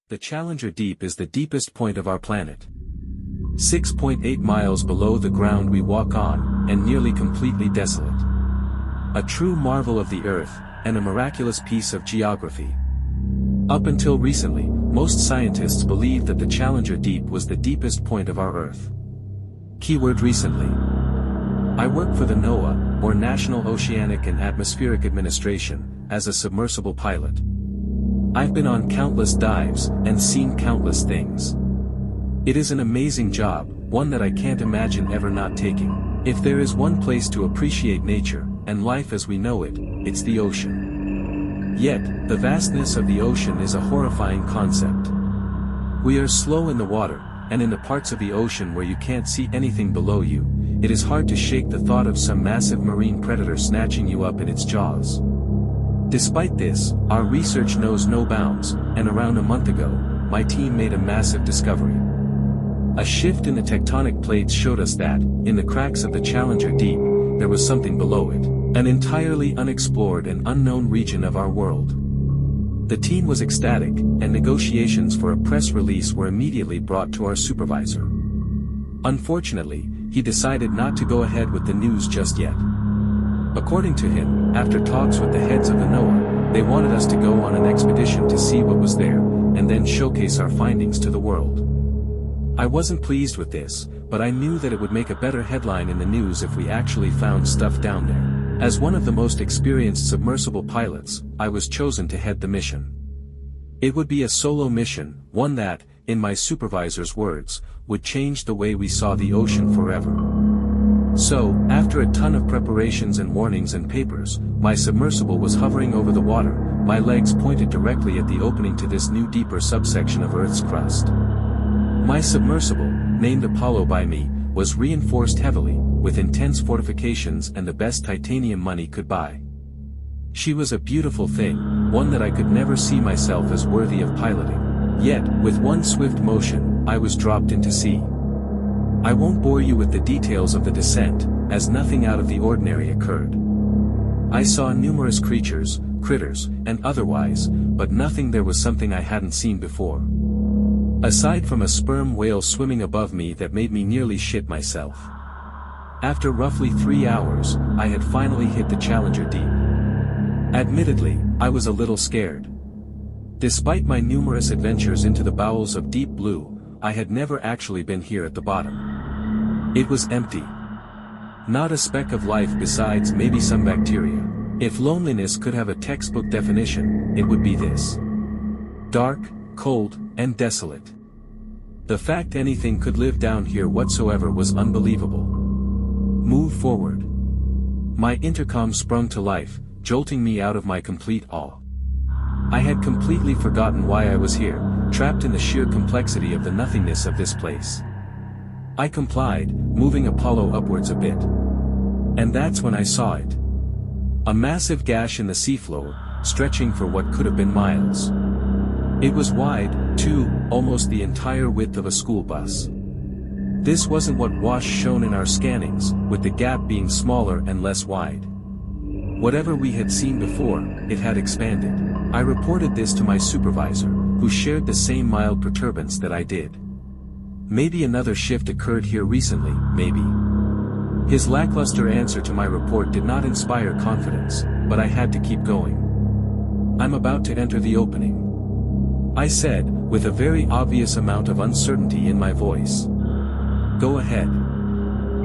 The Challenger Deep is the deepest point of our planet. 6.8 miles below the ground we walk on, and nearly completely desolate. A true marvel of the Earth, and a miraculous piece of geography. Up until recently, most scientists believed that the Challenger Deep was the deepest point of our Earth. Keyword recently. I work for the NOAA, or National Oceanic and Atmospheric Administration, as a submersible pilot. I've been on countless dives, and seen countless things. It is an amazing job, one that I can't imagine ever not taking. If there is one place to appreciate nature, and life as we know it, it's the ocean. Yet, the vastness of the ocean is a horrifying concept. We are slow in the water, and in the parts of the ocean where you can't see anything below you, it is hard to shake the thought of some massive marine predator snatching you up in its jaws. Despite this, our research knows no bounds, and around a month ago, my team made a massive discovery. A shift in the tectonic plates showed us that, in the cracks of the Challenger Deep, there was something below it, an entirely unexplored and unknown region of our world. The team was ecstatic, and negotiations for a press release were immediately brought to our supervisor. Unfortunately, he decided not to go ahead with the news just yet. According to him, after talks with the heads of the NOAA, they wanted us to go on an expedition to see what was there, and then showcase our findings to the world. I wasn't pleased with this, but I knew that it would make a better headline in the news if we actually found stuff down there. As one of the most experienced submersible pilots, I was chosen to head the mission. It would be a solo mission, one that, in my supervisor's words, would change the way we saw the ocean forever. So, after a ton of preparations and warnings and papers, my submersible was hovering over the water, my legs pointed directly at the opening to this new deeper subsection of Earth's crust. My submersible, named Apollo by me, was reinforced heavily, with intense fortifications and the best titanium money could buy. She was a beautiful thing, one that I could never see myself as worthy of piloting. Yet, with one swift motion, I was dropped into sea. I won't bore you with the details of the descent, as nothing out of the ordinary occurred. I saw numerous creatures, critters, and otherwise, but nothing there was something I hadn't seen before. Aside from a sperm whale swimming above me that made me nearly shit myself. After roughly 3 hours, I had finally hit the Challenger Deep. Admittedly, I was a little scared. Despite my numerous adventures into the bowels of deep blue, I had never actually been here at the bottom. It was empty. Not a speck of life besides maybe some bacteria. If loneliness could have a textbook definition, it would be this. Dark, cold, and desolate. The fact anything could live down here whatsoever was unbelievable. Move forward. My intercom sprung to life, jolting me out of my complete awe. I had completely forgotten why I was here, trapped in the sheer complexity of the nothingness of this place. I complied, moving Apollo upwards a bit. And that's when I saw it. A massive gash in the seafloor, stretching for what could have been miles. It was wide, too, almost the entire width of a school bus. This wasn't what was shown in our scannings, with the gap being smaller and less wide. Whatever we had seen before, it had expanded. I reported this to my supervisor, who shared the same mild perturbance that I did. Maybe another shift occurred here recently, maybe. His lackluster answer to my report did not inspire confidence, but I had to keep going. I'm about to enter the opening. I said, with a very obvious amount of uncertainty in my voice. Go ahead.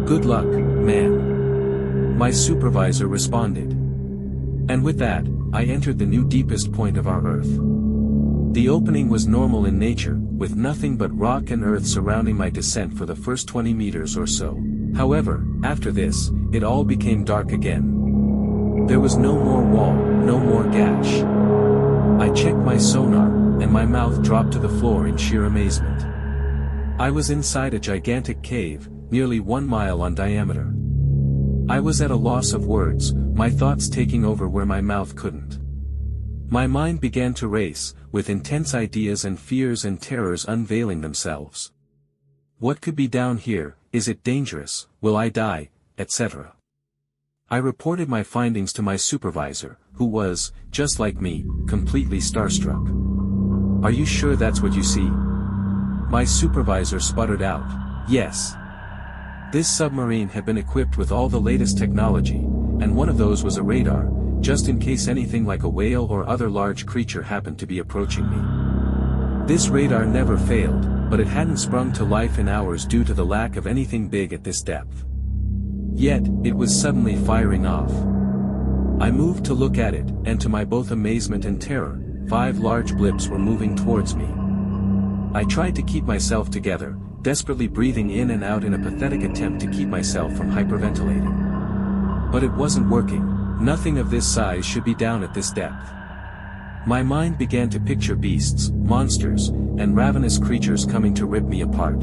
Good luck, man. My supervisor responded. And with that, I entered the new deepest point of our Earth. The opening was normal in nature, with nothing but rock and earth surrounding my descent for the first 20 meters or so. However, after this, it all became dark again. There was no more wall, no more gash. I checked my sonar, and my mouth dropped to the floor in sheer amazement. I was inside a gigantic cave, nearly 1 mile in diameter. I was at a loss of words, my thoughts taking over where my mouth couldn't. My mind began to race, with intense ideas and fears and terrors unveiling themselves. What could be down here? Is it dangerous? Will I die? Etc. I reported my findings to my supervisor, who was, just like me, completely starstruck. Are you sure that's what you see? My supervisor sputtered out, yes. This submarine had been equipped with all the latest technology, and one of those was a radar, just in case anything like a whale or other large creature happened to be approaching me. This radar never failed, but it hadn't sprung to life in hours due to the lack of anything big at this depth. Yet, it was suddenly firing off. I moved to look at it, and to my both amazement and terror, 5 large blips were moving towards me. I tried to keep myself together, desperately breathing in and out in a pathetic attempt to keep myself from hyperventilating. But it wasn't working. Nothing of this size should be down at this depth. My mind began to picture beasts, monsters, and ravenous creatures coming to rip me apart.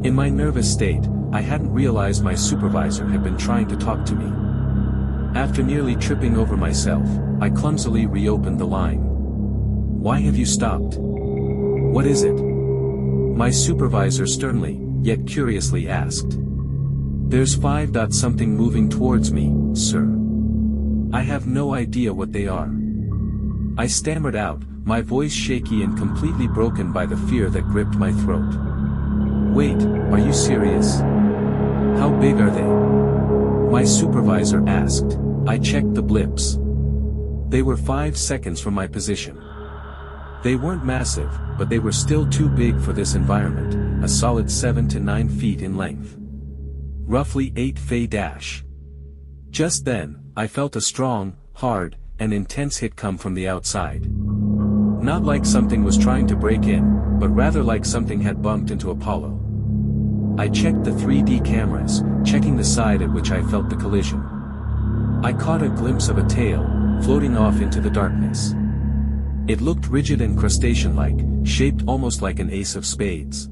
In my nervous state, I hadn't realized my supervisor had been trying to talk to me. After nearly tripping over myself, I clumsily reopened the line. Why have you stopped? What is it? My supervisor sternly, yet curiously asked. There's 5 something moving towards me, sir. I have no idea what they are. I stammered out, my voice shaky and completely broken by the fear that gripped my throat. Wait, are you serious? How big are they? My supervisor asked. I checked the blips. They were 5 seconds from my position. They weren't massive, but they were still too big for this environment, a solid 7 to 9 feet in length. Roughly 8 feet. Just then, I felt a strong, hard, and intense hit come from the outside. Not like something was trying to break in, but rather like something had bumped into Apollo. I checked the 3D cameras, checking the side at which I felt the collision. I caught a glimpse of a tail, floating off into the darkness. It looked rigid and crustacean-like, shaped almost like an ace of spades.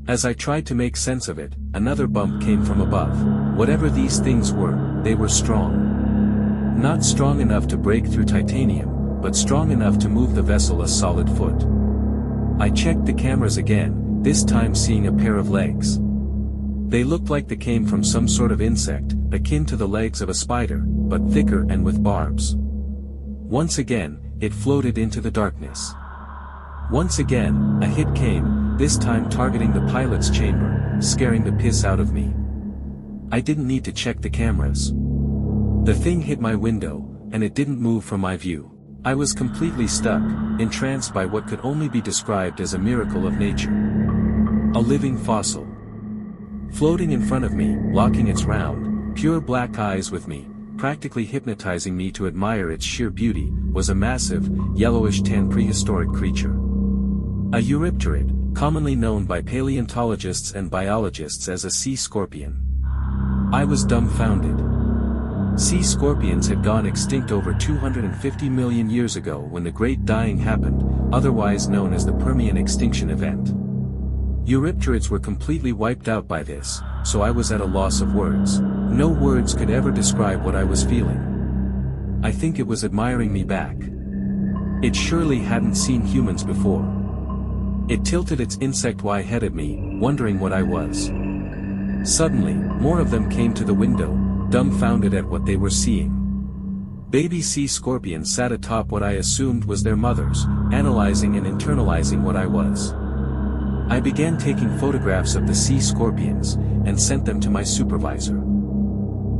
As I tried to make sense of it, another bump came from above. Whatever these things were, they were strong. Not strong enough to break through titanium, but strong enough to move the vessel a solid foot. I checked the cameras again, this time seeing a pair of legs. They looked like they came from some sort of insect, akin to the legs of a spider, but thicker and with barbs. Once again, it floated into the darkness. Once again, a hit came, this time targeting the pilot's chamber, scaring the piss out of me. I didn't need to check the cameras. The thing hit my window, and it didn't move from my view. I was completely stuck, entranced by what could only be described as a miracle of nature. A living fossil. Floating in front of me, locking its round, pure black eyes with me, practically hypnotizing me to admire its sheer beauty, was a massive, yellowish-tan prehistoric creature. A eurypterid, commonly known by paleontologists and biologists as a sea scorpion. I was dumbfounded. Sea scorpions had gone extinct over 250 million years ago when the Great Dying happened, otherwise known as the Permian extinction event. Eurypterids were completely wiped out by this, so I was at a loss of words. No words could ever describe what I was feeling. I think it was admiring me back. It surely hadn't seen humans before. It tilted its insect-eye head at me, wondering what I was. Suddenly, more of them came to the window, dumbfounded at what they were seeing. Baby sea scorpions sat atop what I assumed was their mothers, analyzing and internalizing what I was. I began taking photographs of the sea scorpions, and sent them to my supervisor.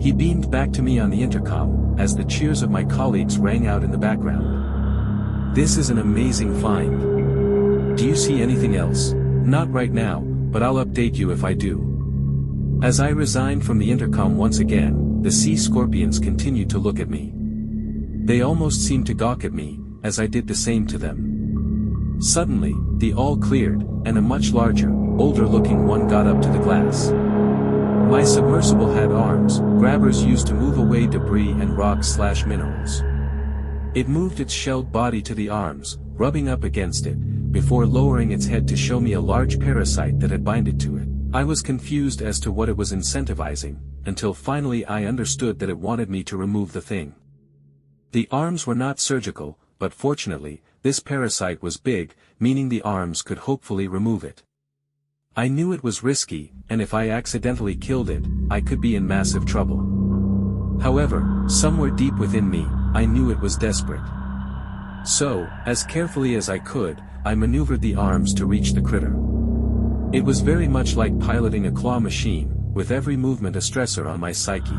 He beamed back to me on the intercom, as the cheers of my colleagues rang out in the background. This is an amazing find. Do you see anything else? Not right now, but I'll update you if I do. As I resigned from the intercom once again, the sea scorpions continued to look at me. They almost seemed to gawk at me, as I did the same to them. Suddenly, the all cleared, and a much larger, older-looking one got up to the glass. My submersible had arms, grabbers used to move away debris and rocks/minerals. It moved its shelled body to the arms, rubbing up against it, before lowering its head to show me a large parasite that had binded to it. I was confused as to what it was incentivizing, until finally I understood that it wanted me to remove the thing. The arms were not surgical, but fortunately, this parasite was big, meaning the arms could hopefully remove it. I knew it was risky, and if I accidentally killed it, I could be in massive trouble. However, somewhere deep within me, I knew it was desperate. So, as carefully as I could, I maneuvered the arms to reach the critter. It was very much like piloting a claw machine, with every movement a stressor on my psyche.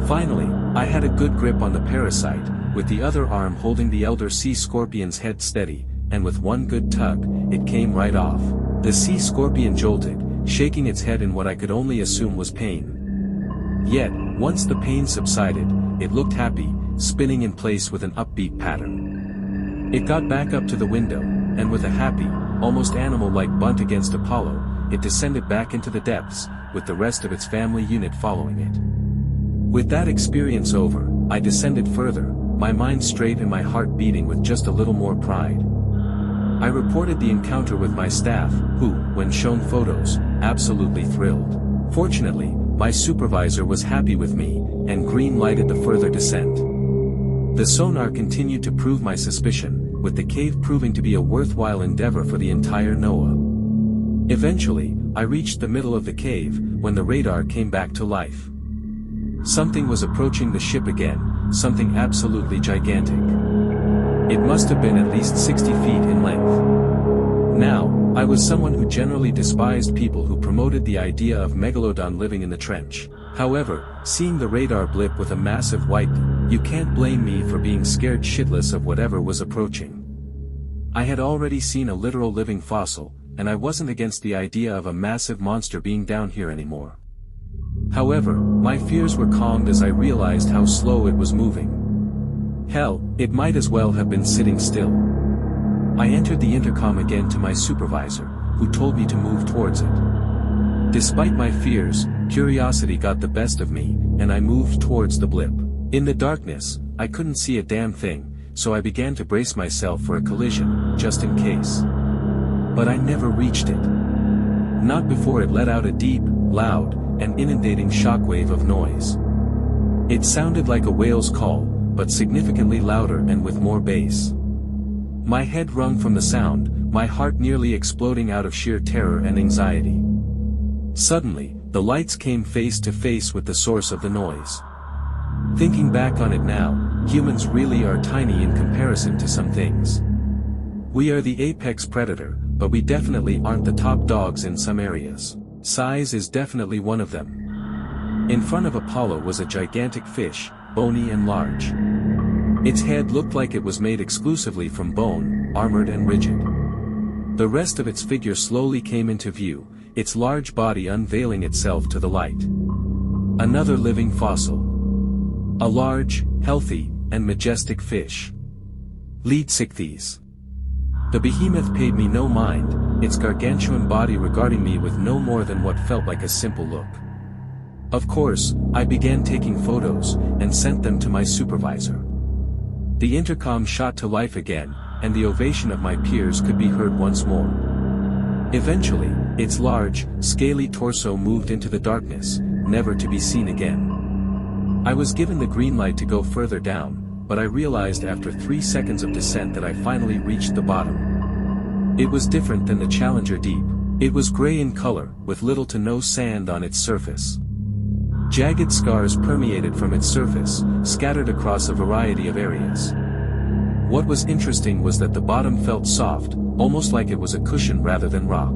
Finally, I had a good grip on the parasite, with the other arm holding the elder sea scorpion's head steady, and with one good tug, it came right off. The sea scorpion jolted, shaking its head in what I could only assume was pain. Yet, once the pain subsided, it looked happy, spinning in place with an upbeat pattern. It got back up to the window, and with a happy, almost animal-like bunt against Apollo, it descended back into the depths, with the rest of its family unit following it. With that experience over, I descended further, my mind straight and my heart beating with just a little more pride. I reported the encounter with my staff, who, when shown photos, absolutely thrilled. Fortunately, my supervisor was happy with me, and green-lighted the further descent. The sonar continued to prove my suspicion, with the cave proving to be a worthwhile endeavor for the entire NOAA. Eventually, I reached the middle of the cave, when the radar came back to life. Something was approaching the ship again, something absolutely gigantic. It must have been at least 60 feet in length. Now, I was someone who generally despised people who promoted the idea of megalodon living in the trench. However, seeing the radar blip with a massive white, you can't blame me for being scared shitless of whatever was approaching. I had already seen a literal living fossil, and I wasn't against the idea of a massive monster being down here anymore. However, my fears were calmed as I realized how slow it was moving. Hell, it might as well have been sitting still. I entered the intercom again to my supervisor, who told me to move towards it. Despite my fears, curiosity got the best of me, and I moved towards the blip. In the darkness, I couldn't see a damn thing, so I began to brace myself for a collision, just in case. But I never reached it. Not before it let out a deep, loud, and inundating shockwave of noise. It sounded like a whale's call, but significantly louder and with more bass. My head wrung from the sound, my heart nearly exploding out of sheer terror and anxiety. Suddenly, the lights came face to face with the source of the noise. Thinking back on it now, humans really are tiny in comparison to some things. We are the apex predator, but we definitely aren't the top dogs in some areas. Size is definitely one of them. In front of Apollo was a gigantic fish, bony and large. Its head looked like it was made exclusively from bone, armored and rigid. The rest of its figure slowly came into view, its large body unveiling itself to the light. Another living fossil. A large, healthy, and majestic fish. Leadsichthys. The behemoth paid me no mind, its gargantuan body regarding me with no more than what felt like a simple look. Of course, I began taking photos, and sent them to my supervisor. The intercom shot to life again, and the ovation of my peers could be heard once more. Eventually, its large, scaly torso moved into the darkness, never to be seen again. I was given the green light to go further down, but I realized after 3 seconds of descent that I finally reached the bottom. It was different than the Challenger Deep. It was gray in color, with little to no sand on its surface. Jagged scars permeated from its surface, scattered across a variety of areas. What was interesting was that the bottom felt soft, almost like it was a cushion rather than rock.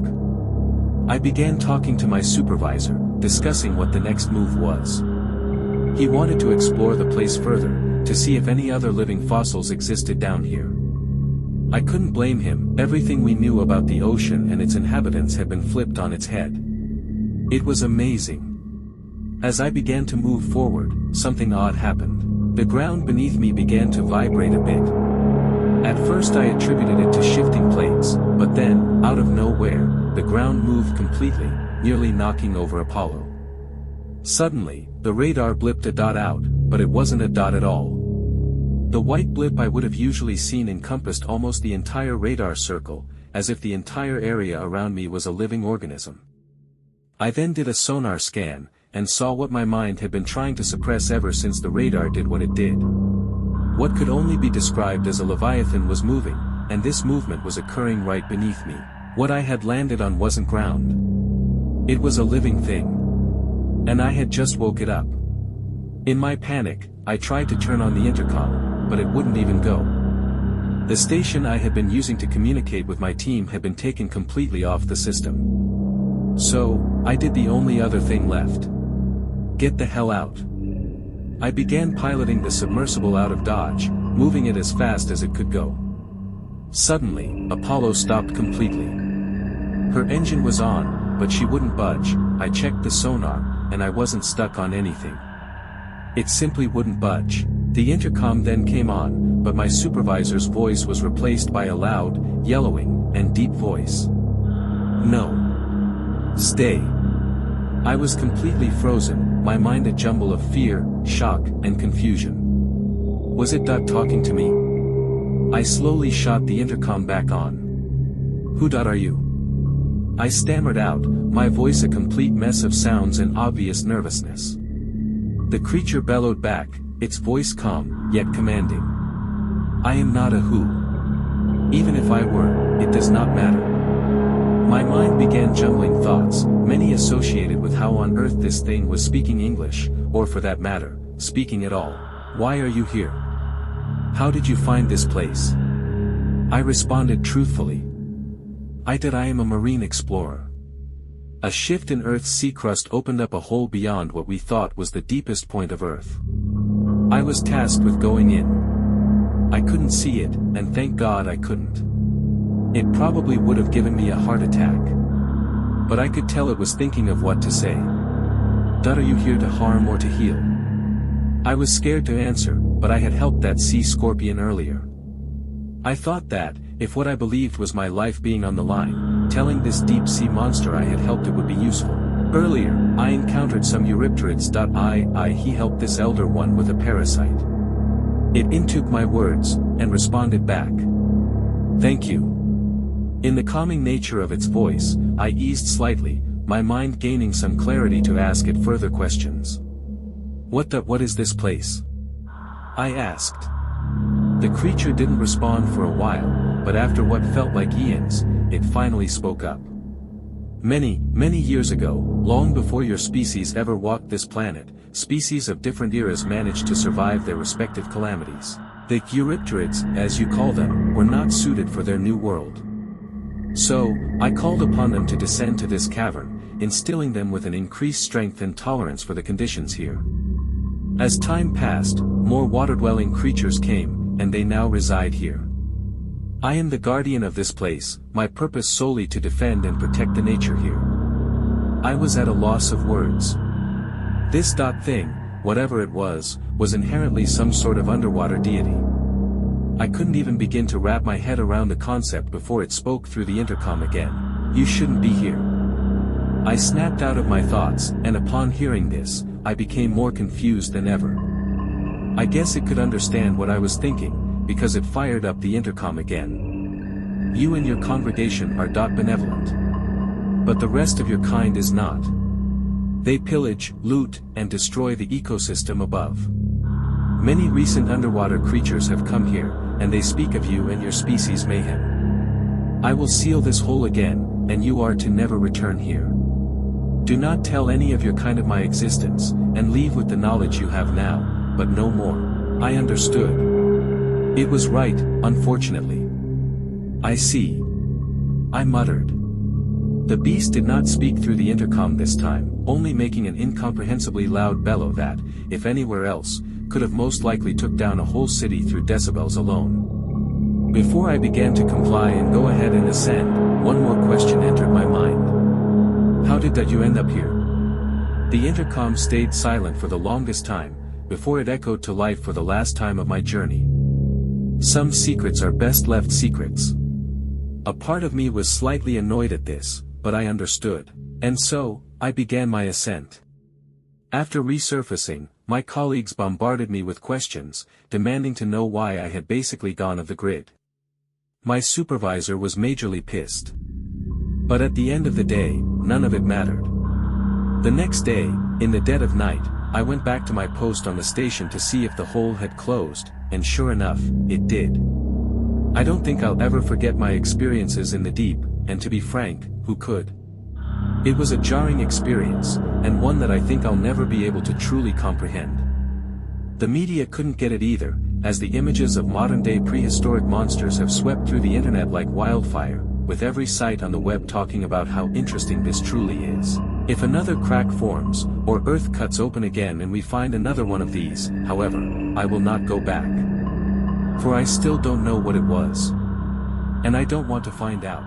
I began talking to my supervisor, discussing what the next move was. He wanted to explore the place further, to see if any other living fossils existed down here. I couldn't blame him, everything we knew about the ocean and its inhabitants had been flipped on its head. It was amazing. As I began to move forward, something odd happened. The ground beneath me began to vibrate a bit. At first I attributed it to shifting plates, but then, out of nowhere, the ground moved completely, nearly knocking over Apollo. Suddenly, the radar blipped a dot out, but it wasn't a dot at all. The white blip I would have usually seen encompassed almost the entire radar circle, as if the entire area around me was a living organism. I then did a sonar scan, and saw what my mind had been trying to suppress ever since the radar did what it did. What could only be described as a leviathan was moving, and this movement was occurring right beneath me. What I had landed on wasn't ground. It was a living thing. And I had just woke it up. In my panic, I tried to turn on the intercom, but it wouldn't even go. The station I had been using to communicate with my team had been taken completely off the system. So, I did the only other thing left. Get the hell out. I began piloting the submersible out of Dodge, moving it as fast as it could go. Suddenly, Apollo stopped completely. Her engine was on, but she wouldn't budge. I checked the sonar, and I wasn't stuck on anything. It simply wouldn't budge. The intercom then came on, but my supervisor's voice was replaced by a loud, yellowing, and deep voice. No. Stay. I was completely frozen, my mind a jumble of fear, shock, and confusion. Was it Dot talking to me? I slowly shot the intercom back on. Who Dot are you? I stammered out, my voice a complete mess of sounds and obvious nervousness. The creature bellowed back, its voice calm, yet commanding. I am not a who. Even if I were, it does not matter. My mind began jumbling thoughts, many associated with how on earth this thing was speaking English, or for that matter, speaking at all. Why are you here? How did you find this place? I responded truthfully. I am a marine explorer. A shift in Earth's sea crust opened up a hole beyond what we thought was the deepest point of Earth. I was tasked with going in. I couldn't see it, and thank God I couldn't. It probably would have given me a heart attack. But I could tell it was thinking of what to say. Are you here to harm or to heal? I was scared to answer, but I had helped that sea scorpion earlier. I thought that, if what I believed was my life being on the line, telling this deep sea monster I had helped it would be useful. Earlier, I encountered some Eurypterids. He helped this elder one with a parasite. It intook my words, and responded back. Thank you. In the calming nature of its voice, I eased slightly, my mind gaining some clarity to ask it further questions. What is this place? I asked. The creature didn't respond for a while, but after what felt like eons, it finally spoke up. Many years ago, long before your species ever walked this planet, species of different eras managed to survive their respective calamities. The Eurypterids, as you call them, were not suited for their new world. So, I called upon them to descend to this cavern, instilling them with an increased strength and tolerance for the conditions here. As time passed, more water-dwelling creatures came, and they now reside here. I am the guardian of this place, my purpose solely to defend and protect the nature here. I was at a loss of words. This thing, whatever it was inherently some sort of underwater deity. I couldn't even begin to wrap my head around the concept before it spoke through the intercom again. You shouldn't be here. I snapped out of my thoughts, and upon hearing this, I became more confused than ever. I guess it could understand what I was thinking, because it fired up the intercom again. You and your congregation are benevolent. But the rest of your kind is not. They pillage, loot, and destroy the ecosystem above. Many recent underwater creatures have come here, and they speak of you and your species' mayhem. I will seal this hole again, and you are to never return here. Do not tell any of your kind of my existence, and leave with the knowledge you have now, but no more. I understood. It was right, unfortunately. I see. I muttered. The beast did not speak through the intercom this time, only making an incomprehensibly loud bellow that, if anywhere else, could have most likely took down a whole city through decibels alone. Before I began to comply and go ahead and ascend, one more question entered my mind. How did you end up here? The intercom stayed silent for the longest time, before it echoed to life for the last time of my journey. Some secrets are best left secrets. A part of me was slightly annoyed at this, but I understood. And so, I began my ascent. After resurfacing, my colleagues bombarded me with questions, demanding to know why I had basically gone off the grid. My supervisor was majorly pissed. But at the end of the day, none of it mattered. The next day, in the dead of night, I went back to my post on the station to see if the hole had closed, and sure enough, it did. I don't think I'll ever forget my experiences in the deep, and to be frank, who could? It was a jarring experience, and one that I think I'll never be able to truly comprehend. The media couldn't get it either, as the images of modern-day prehistoric monsters have swept through the internet like wildfire, with every site on the web talking about how interesting this truly is. If another crack forms, or Earth cuts open again and we find another one of these, however, I will not go back. For I still don't know what it was. And I don't want to find out.